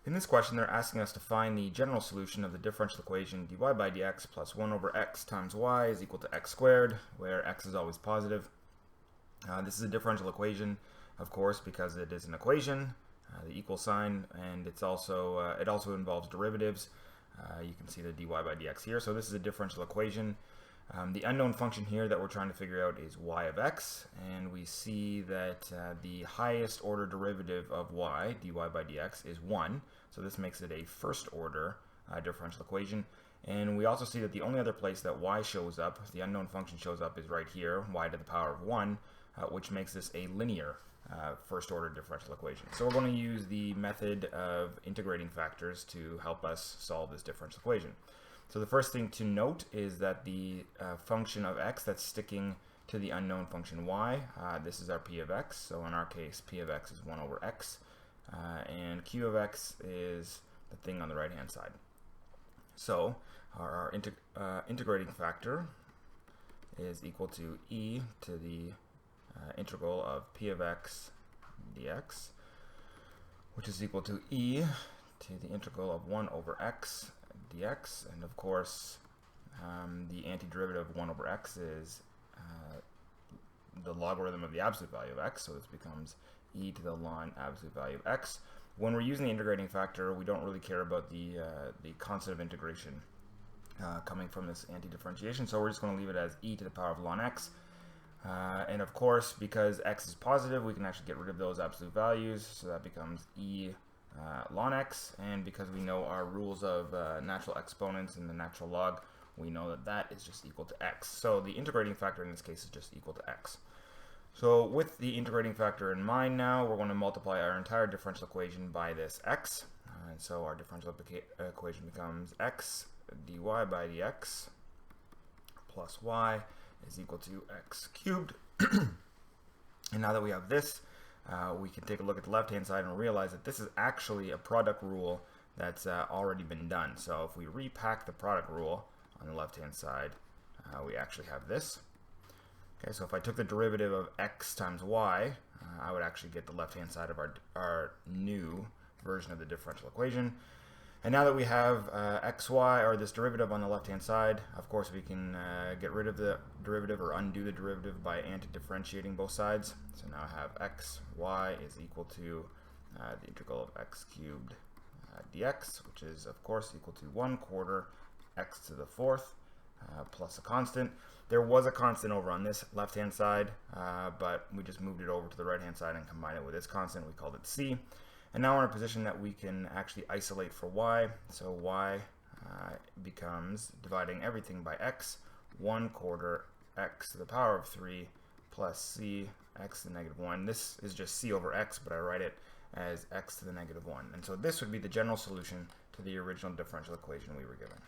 In this question, they're asking us to find the general solution of the differential equation dy by dx plus 1 over x times y is equal to x squared, where x is always positive. This is a differential equation, of course, because it is an equation, the equal sign, and it also involves derivatives. You can see the dy by dx here. So this is a differential equation. The unknown function here that we're trying to figure out is y of x, and we see that the highest order derivative of y, dy by dx, is 1. So this makes it a first order differential equation. And we also see that the only other place that y shows up, the unknown function shows up, is right here, y to the power of 1, which makes this a linear first order differential equation. So we're going to use the method of integrating factors to help us solve this differential equation. So the first thing to note is that the function of x that's sticking to the unknown function y, this is our p of x. So in our case, p of x is 1 over x, and q of x is the thing on the right hand side. So our integrating factor is equal to e to the integral of p of x dx, which is equal to e to the integral of 1 over x dx, and of course the antiderivative of 1 over x is the logarithm of the absolute value of x, so this becomes e to the ln absolute value of x. When we're using the integrating factor, we don't really care about the constant of integration coming from this anti-differentiation, so we're just going to leave it as e to the power of ln x. And of course, because x is positive, we can actually get rid of those absolute values, so that becomes e ln x, and because we know our rules of natural exponents and the natural log, we know that that is just equal to x. So the integrating factor in this case is just equal to x. So with the integrating factor in mind now, we're going to multiply our entire differential equation by this x. And so our differential equation becomes x dy by dx plus y is equal to x cubed. And now that we have this, we can take a look at the left-hand side and realize that this is actually a product rule that's already been done. So if we repack the product rule on the left-hand side, we actually have this. Okay, so if I took the derivative of x times y, I would actually get the left-hand side of our new version of the differential equation. And now that we have xy, or this derivative on the left-hand side, of course we can get rid of the derivative or undo the derivative by anti-differentiating both sides. So now I have xy is equal to the integral of x cubed dx, which is of course equal to 1/4 x to the 4th plus a constant. There was a constant over on this left-hand side, but we just moved it over to the right-hand side and combined it with this constant. We called it c. And now we're in a position that we can actually isolate for y. So y becomes, dividing everything by x, 1/4 x to the power of 3 plus c x to the negative 1. This is just c over x, but I write it as x to the negative 1. And so this would be the general solution to the original differential equation we were given.